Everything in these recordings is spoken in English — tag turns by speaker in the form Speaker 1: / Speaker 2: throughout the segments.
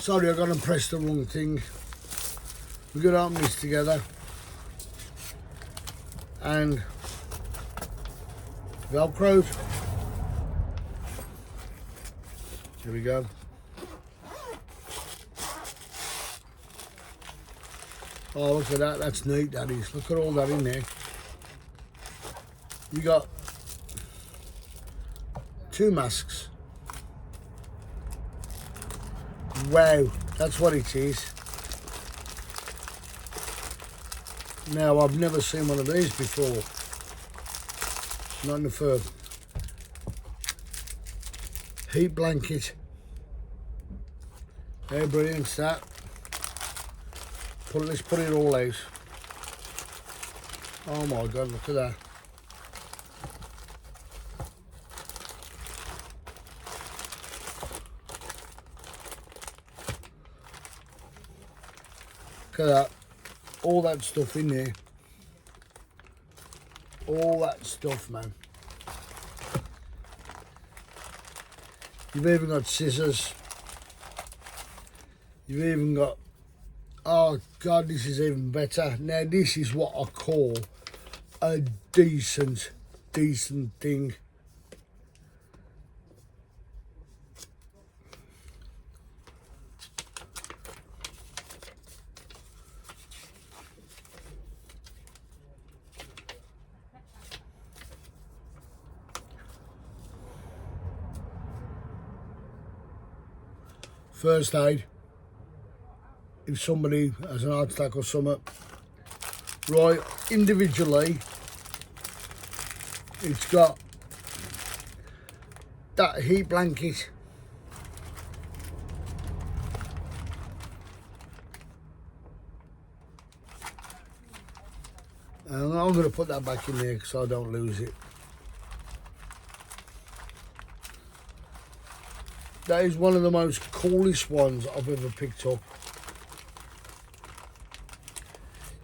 Speaker 1: Sorry, I got to press the wrong thing. We're going to open this together. And Velcro. Here we go. Oh, look at that. That's neat, that is. Look at all that in there. You got 2 masks. Wow, that's what it is. Now, I've never seen one of these before. Not in the fur. Heat blanket. How brilliant's that? Let's put it all out. Oh my God, look at that. Look at that. All that stuff in there. All that stuff, man. You've even got scissors. You've even got, oh God, this is even better. Now this is what I call a decent thing. First aid, if somebody has an heart attack or something. Right, individually, it's got that heat blanket. And I'm going to put that back in there so I don't lose it. That is one of the most coolest ones I've ever picked up.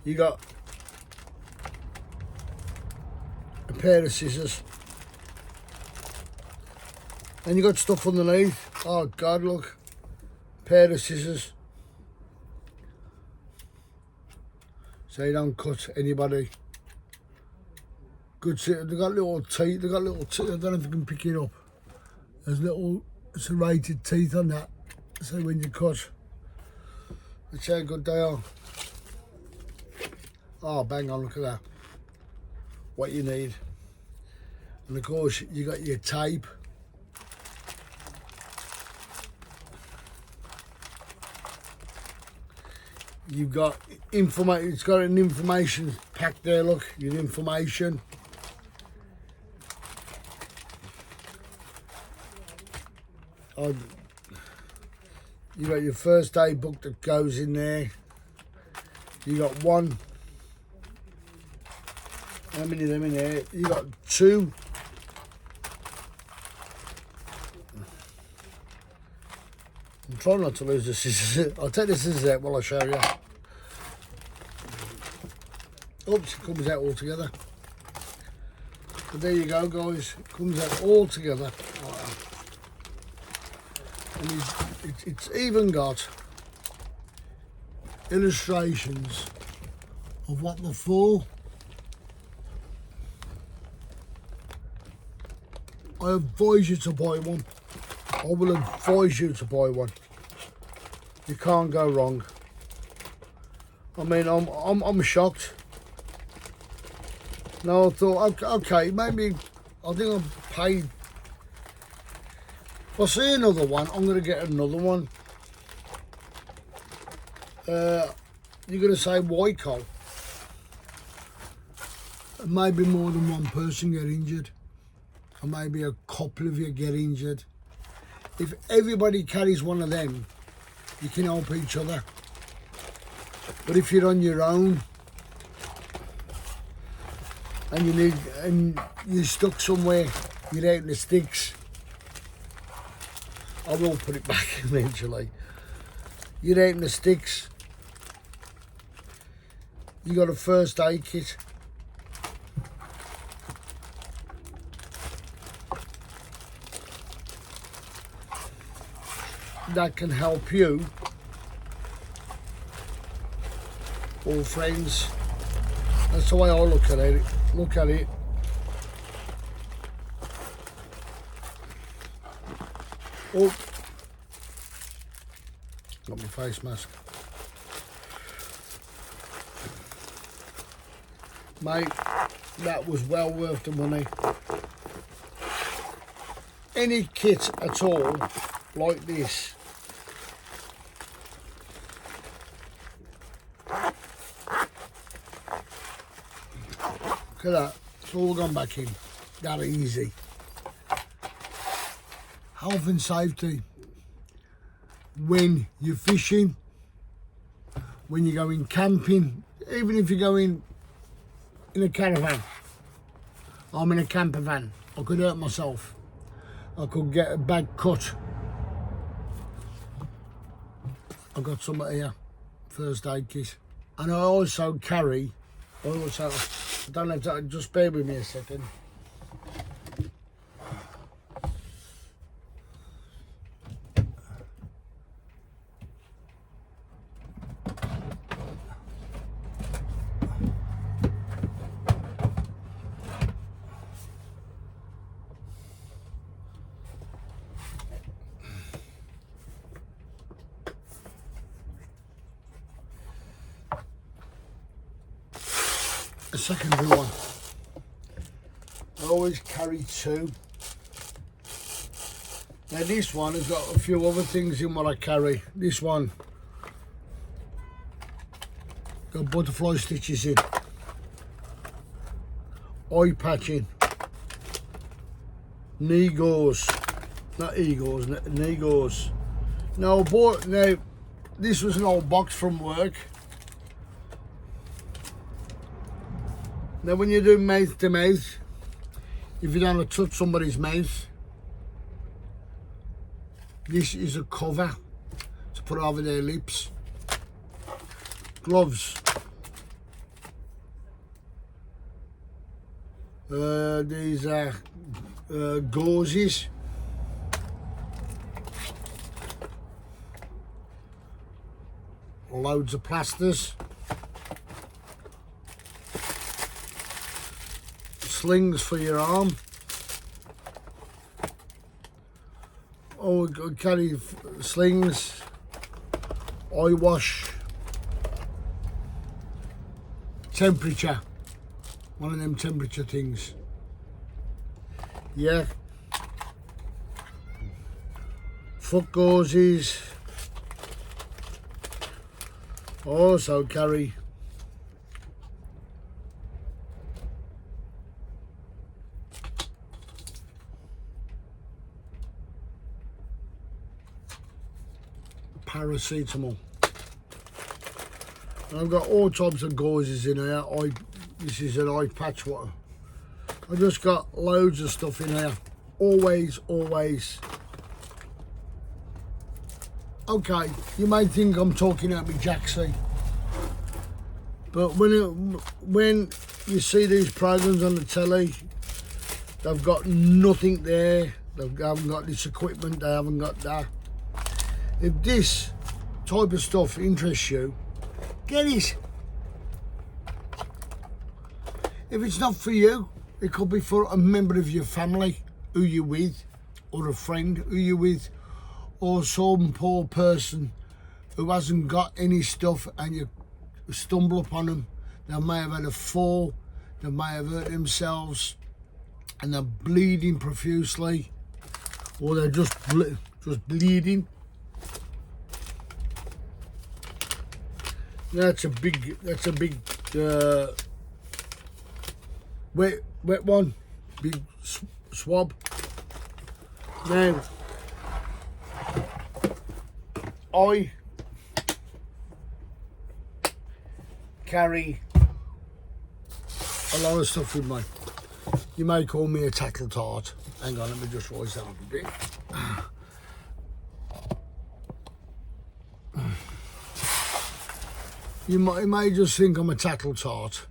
Speaker 1: You got a pair of scissors. And you got stuff underneath. Oh God, look. Pair of scissors. So you don't cut anybody. Good, they got little teeth, I don't know if you can pick it up. There's little serrated teeth on that, so when you cut, that's how good they are. Oh, bang on, look at that. What you need. And of course, you got your tape. You've got information, it's got an information pack there, look, your information. You got your first aid book that goes in there. You got one. How many of them in there? You got 2. I'm trying not to lose the scissors. I'll take the scissors out while I show you. Oops, it comes out all together. But there you go, guys. It comes out all together. And it's even got illustrations of what they're for. I advise you to buy one. I will advise you to buy one. You can't go wrong. I mean, I'm shocked. No, I thought, okay, maybe I think I've paid. If I see another one, I'm going to get another one. You're going to say Wyco. Maybe more than one person get injured. Or maybe a couple of you get injured. If everybody carries one of them, you can help each other. But if you're on your own and you're stuck somewhere, you're out in the sticks, I will put it back eventually. You're out in the sticks. You got a first aid kit. That can help you all friends. That's the way I look at it. Oh, got my face mask. Mate, that was well worth the money. Any kit at all like this, look at that, it's all gone back in, that easy. Health and safety, when you're fishing, when you're going camping, even if you're going in a caravan. I'm in a camper van, I could hurt myself. I could get a bad cut. I got some here, first aid kit. And I also carry, I don't have to, just bear with me a second. A secondary one. I always carry two. Now this one has got a few other things in what I carry. This one got butterfly stitches in, eye patching, knee gauze, not e-gauze, knee gauze. Now this was an old box from work. Now when you do mouth to mouth, if you don't want to touch somebody's mouth, this is a cover to put over their lips. Gloves. These are gauzes. Loads of plasters. Slings for your arm. Oh, I carry slings, eye wash, temperature, one of them temperature things. Yeah. Foot gauzes. Also carry paracetamol. And I've got all types of gauzes in here. This is an eye patch one. I just got loads of stuff in here. Always. Okay, you may think I'm talking out my jacksie, but when you see these programs on the telly, they've got nothing there. They haven't got this equipment. They haven't got that. If this type of stuff interests you, get it. If it's not for you, it could be for a member of your family who you're with, or a friend who you're with, or some poor person who hasn't got any stuff and you stumble upon them. They may have had a fall, they may have hurt themselves and they're bleeding profusely, or they're just bleeding. That's a big wet one, big swab. Now, I carry a lot of stuff with me. You may call me a tackle tart. Hang on, let me just rise that up a bit. You may just think I'm a tackle tart.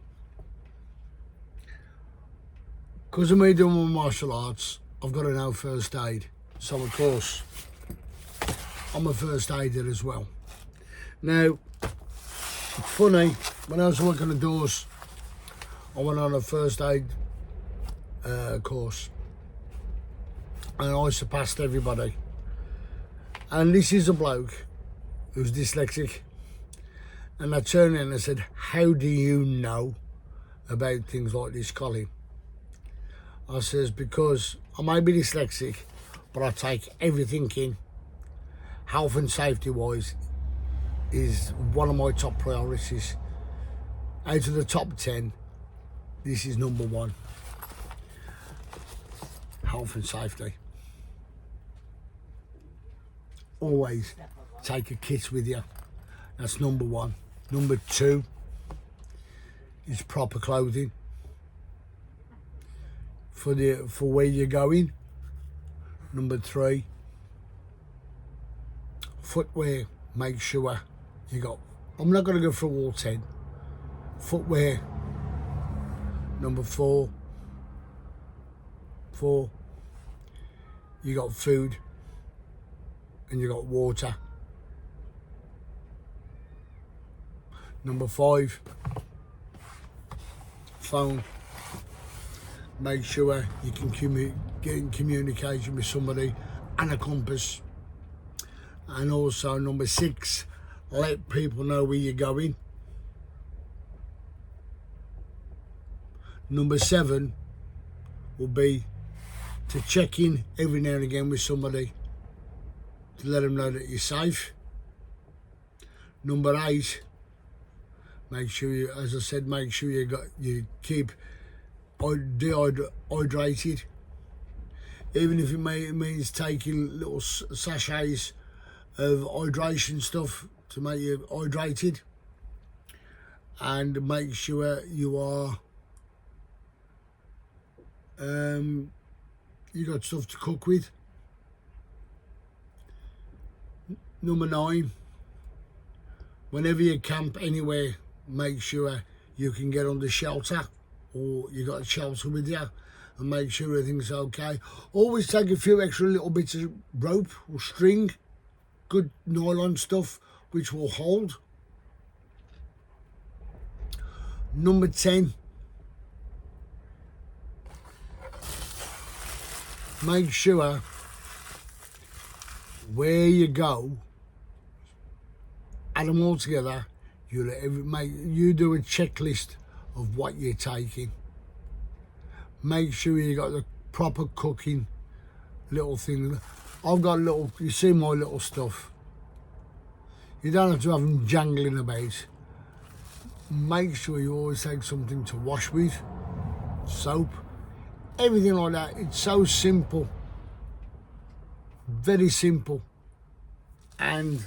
Speaker 1: Because of me doing my martial arts, I've got to know first aid. So of course, I'm a first aider as well. Now, it's funny, when I was working the doors, I went on a first aid course, and I surpassed everybody. And this is a bloke who's dyslexic, and I turned in and I said, "How do you know about things like this, Colin?" I says, "Because I may be dyslexic, but I take everything in. Health and safety wise is one of my top priorities. Out of the top 10, this is number one. Health and safety. Always take a kit with you. That's number one. Number two is proper clothing for where you're going. Number three, footwear. Make sure you got. I'm not going to go through all 10. Footwear. Number four, you got food and you got water. Number five, phone. Make sure you can get in communication with somebody, and a compass. And also number six, let people know where you're going. Number seven will be to check in every now and again with somebody to let them know that you're safe. Number eight, make sure you, as I said, make sure you keep dehydrated. Even if it means taking little sachets of hydration stuff to make you hydrated, and make sure you are you got stuff to cook with. Number nine, whenever you camp anywhere, make sure you can get under shelter, or you got a shelter with you, and make sure everything's okay. Always take a few extra little bits of rope or string, good nylon stuff, which will hold. Number 10, make sure where you go, add them all together, you do a checklist of what you're taking. Make sure you got the proper cooking little thing. I've got little, you see my little stuff. You don't have to have them jangling about. Make sure you always take something to wash with, soap, everything like that. It's so simple, very simple. And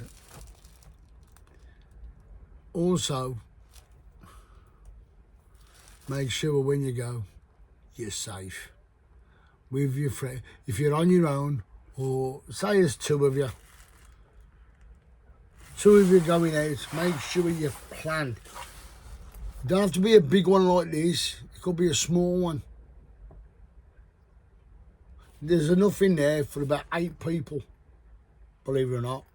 Speaker 1: also, make sure when you go, you're safe with your friend. If you're on your own, or say there's two of you going out, make sure you plan. Don't have to be a big one like this. It could be a small one. There's enough in there for about 8 people, believe it or not.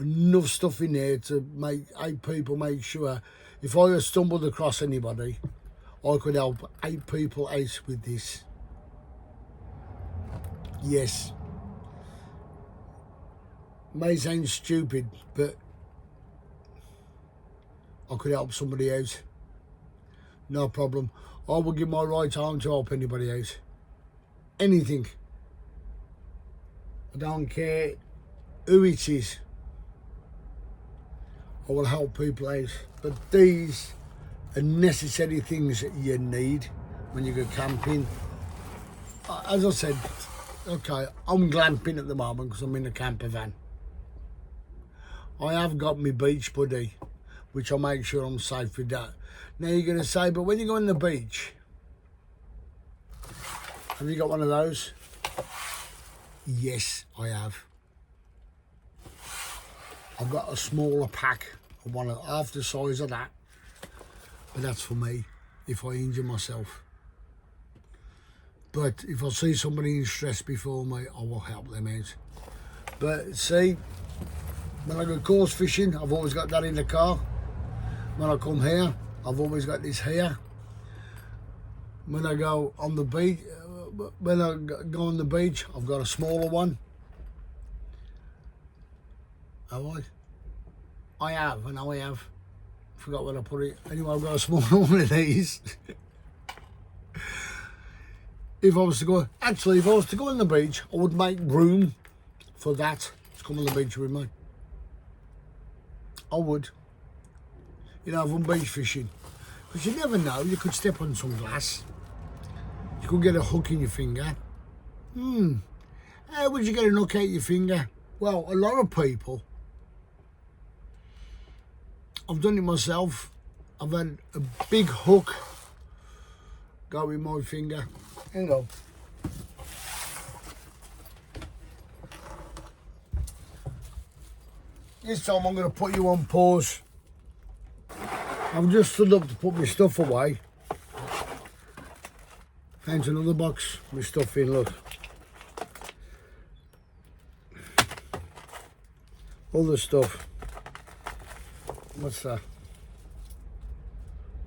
Speaker 1: Enough stuff in there to make 8 people make sure if I stumbled across anybody, I could help 8 people out with this. Yes. May sound stupid, but I could help somebody out. No problem. I will give my right arm to help anybody out. Anything. I don't care who it is. I will help people out. But these are necessary things that you need when you go camping. As I said, okay, I'm glamping at the moment because I'm in a camper van. I have got my beach buddy, which I'll make sure I'm safe with that. Now you're going to say, but when you go on the beach, have you got one of those? Yes, I have. I've got a smaller pack, one of half the size of that, but that's for me if I injure myself. But if I see somebody in stress before me, I will help them out. But see, when I go course fishing, I've always got that in the car. when I come here, I've always got this here. When I go on the beach, I've got a smaller one. Have I? I have, I know I have. Forgot where I put it. Anyway, I've got a smaller one of these. If I was to go on the beach, I would make room for that to come on the beach with me. I would. You know, I've gone beach fishing. Because you never know, you could step on some glass. You could get a hook in your finger. How would you get a hook out your finger? Well, a lot of people. I've done it myself. I've had a big hook go in my finger. Hang on. This time I'm going to put you on pause. I've just stood up to put my stuff away. Found another box with stuff in, look. All the stuff. What's that?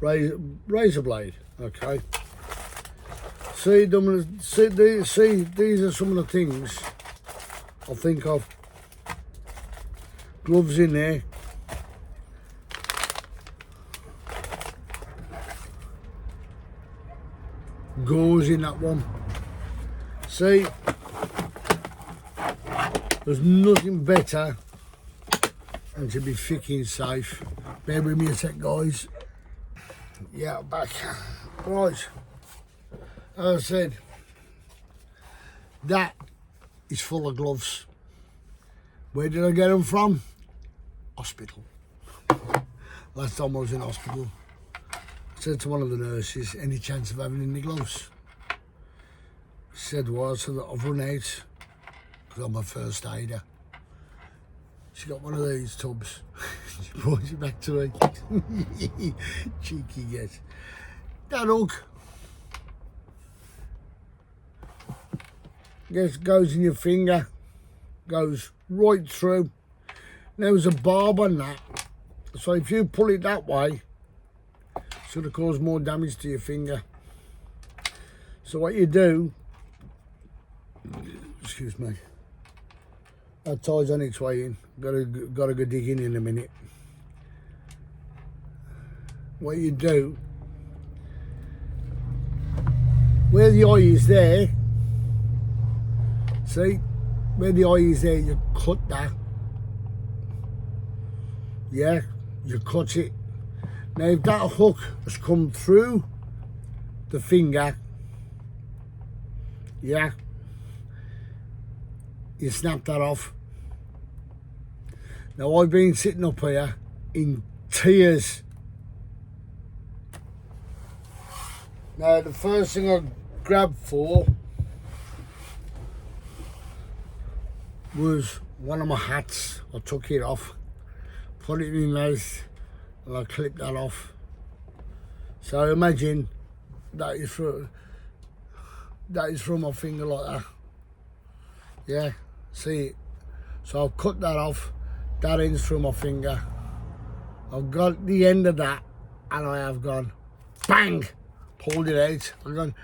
Speaker 1: Razor blade, okay. See, these are some of the things I'll think of. Gloves in there. Gauze in that one. See, there's nothing better than to be freaking safe. Bear with me a sec, guys. Yeah, back. Right. As I said, that is full of gloves. Where did I get them from? Hospital. Last time I was in hospital, I said to one of the nurses, any chance of having any gloves? She said, well, so that I've run out, because I'm a first aider. She got one of these tubs. She brought it back to me. Cheeky get. That hook goes in your finger, goes right through. Now there's a barb on that, so if you pull it that way, it's going to cause more damage to your finger. So what you do, excuse me, that tie's on its way in. Gotta go digging in a minute. What you do, where the eye is there, see, where the eye is there, you cut that. Yeah, you cut it. Now if that hook has come through the finger, yeah, you snap that off. Now I've been sitting up here in tears. Now the first thing I grabbed for was one of my hats. I took it off, put it in my mouth, and I clipped that off. So imagine that is from my finger like that. Yeah, see it. So I've cut that off. That ends through my finger. I've got the end of that, and I have gone bang, pulled it out. I've gone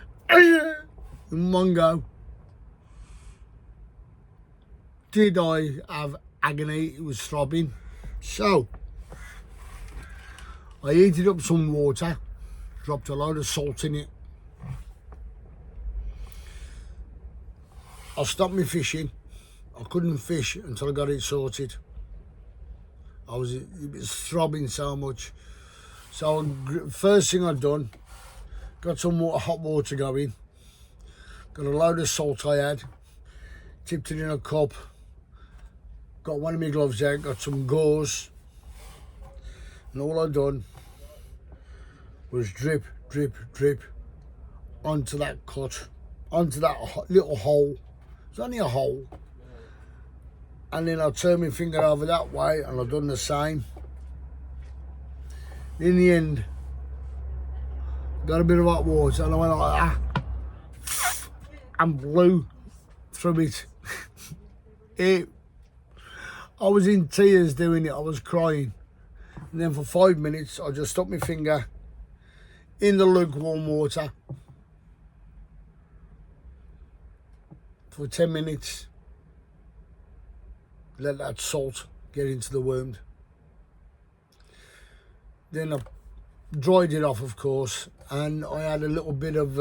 Speaker 1: in one go. Did I have agony? It was throbbing. So I heated up some water, dropped a load of salt in it. I stopped me fishing. I couldn't fish until I got it sorted. It was throbbing so much. So first thing I'd done, got some hot water going, got a load of salt I had, tipped it in a cup, got one of my gloves out, got some gauze, and all I'd done was drip, drip, drip onto that cut, onto that little hole. It's only a hole. And then I turned my finger over that way, and I've done the same. In the end, got a bit of hot water, and I went like that, and blew through it. I was in tears doing it. I was crying. And then for 5 minutes, I just stuck my finger in the lukewarm water for 10 minutes. Let that salt get into the wound. Then I dried it off, of course, and I had a little bit of,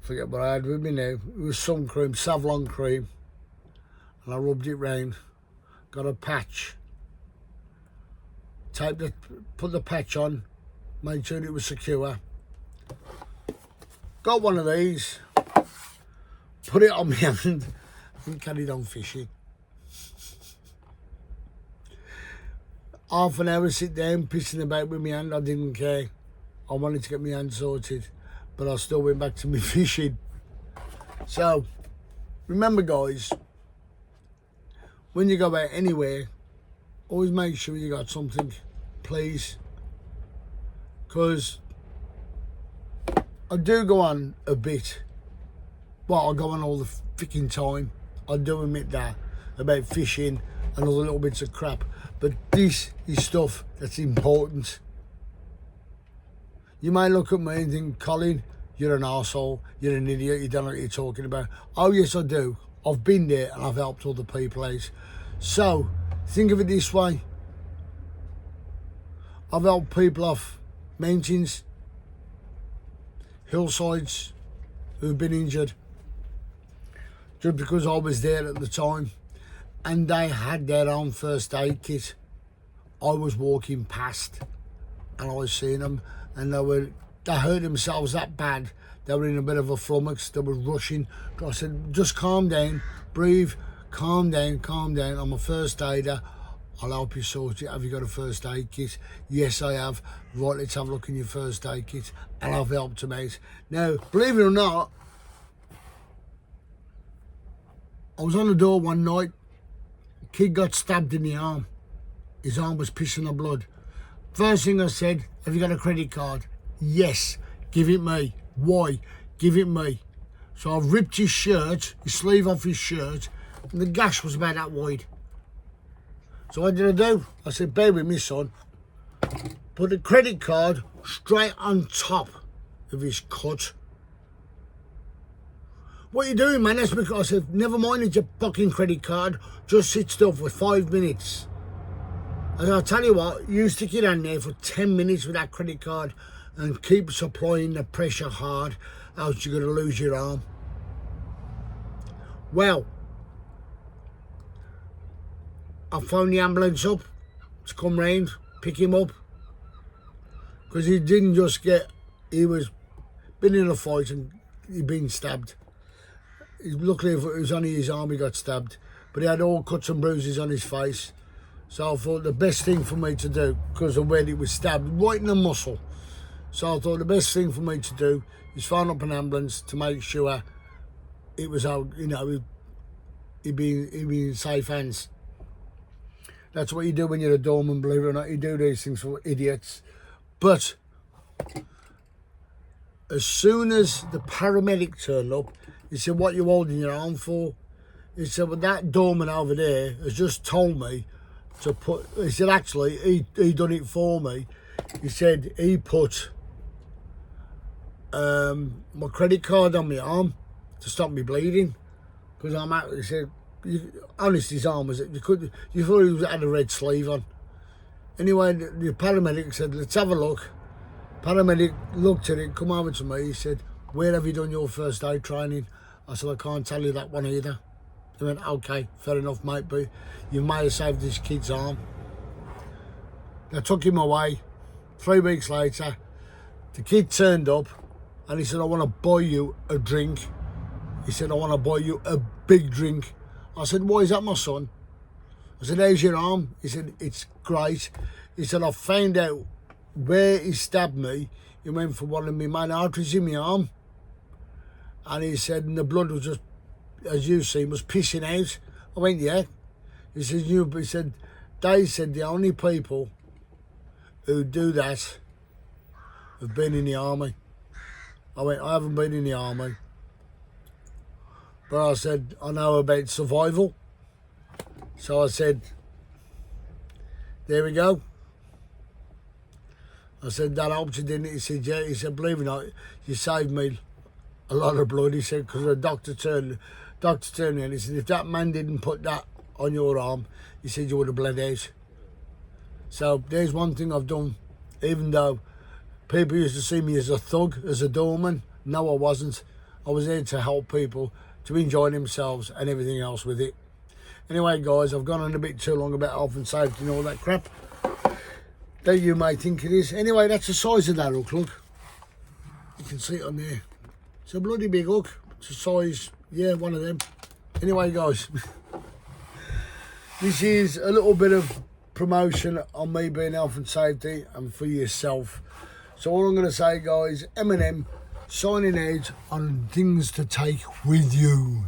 Speaker 1: forget what I had with me now. It was sun cream, Savlon cream, and I rubbed it round. Got a patch. Put the patch on, made sure it was secure. Got one of these, put it on my hand, and carried on fishing. Half an hour sit down, pissing about with my hand, I didn't care. I wanted to get my hand sorted, but I still went back to my fishing. So, remember guys, when you go out anywhere, always make sure you got something, please. Because I do go on a bit. Well, I go on all the freaking time. I do admit that, about fishing and other little bits of crap. But this is stuff that's important. You may look at me and think, Colin, you're an arsehole, you're an idiot, you don't know what you're talking about. Oh yes, I do. I've been there and I've helped other people out. So, think of it this way. I've helped people off mountains, hillsides, who've been injured, just because I was there at the time. And they had their own first aid kit. I was walking past and I seen them, and they hurt themselves that bad. They were in a bit of a flummox, they were rushing. I said, just calm down, breathe, calm down, calm down. I'm a first aider, I'll help you sort it. Have you got a first aid kit? Yes, I have. Right, let's have a look in your first aid kit. And I've helped them out. Now, believe it or not, I was on the door one night, kid got stabbed in the arm. His arm was pissing the blood. First thing I said, have you got a credit card? Yes, give it me. Why? Give it me. So I've ripped his shirt, his sleeve off his shirt, and the gash was about that wide. So what did I do? I said, bear with me, son. Put the credit card straight on top of his cut. What are you doing, man? That's because I said, never mind it's your fucking credit card, just sit still for 5 minutes. And I'll tell you what, you stick your hand there for 10 minutes with that credit card and keep supplying the pressure hard, else you're going to lose your arm. Well, I phoned the ambulance up to come round, pick him up. Because he didn't just he was been in a fight and he'd been stabbed. Luckily, it was only his arm he got stabbed, but he had all cuts and bruises on his face. So I thought the best thing for me to do, because of where he was stabbed, right in the muscle. So I thought the best thing for me to do is phone up an ambulance to make sure it was out, you know, he'd be in safe hands. That's what you do when you're a doorman, believe it or not. You do these things for idiots. But as soon as the paramedic turned up, he said, what are you holding your arm for? He said, well, that doorman over there has just told me to put, he said, actually, he done it for me. He said he put my credit card on my arm to stop me bleeding. Because I'm out, he said, honest, his arm was, you thought he had a red sleeve on. Anyway, the paramedic said, let's have a look. Paramedic looked at it, come over to me, he said, where have you done your first aid training? I said, I can't tell you that one either. He went, okay, fair enough, mate, but you may have saved this kid's arm. They took him away. 3 weeks later, the kid turned up and he said, I want to buy you a drink. He said, I want to buy you a big drink. I said, why is that, my son? I said, how's your arm? He said, it's great. He said, I found out where he stabbed me. He went for one of my main arteries in my arm. And he said, and the blood was just, as you see, was pissing out. I went, yeah. He said, Dave said, the only people who do that have been in the army. I went, I haven't been in the army. But I said, I know about survival. So I said, there we go. I said, that helped you, didn't it? He said, yeah. He said, believe it or not, you saved me a lot of blood. He said, because the doctor turned me and he said, if that man didn't put that on your arm, he said, you would have bled out. So there's one thing I've done, even though people used to see me as a thug, as a doorman. No, I wasn't. I was there to help people, to enjoy themselves and everything else with it. Anyway, guys, I've gone on a bit too long about health and safety and all that crap that you may think it is. Anyway, that's the size of that hook, look. You can see it on there. It's a bloody big hook. It's a size, yeah, one of them. Anyway, guys, this is a little bit of promotion on me being health and safety and for yourself. So all I'm going to say, guys, Eminem signing out on things to take with you.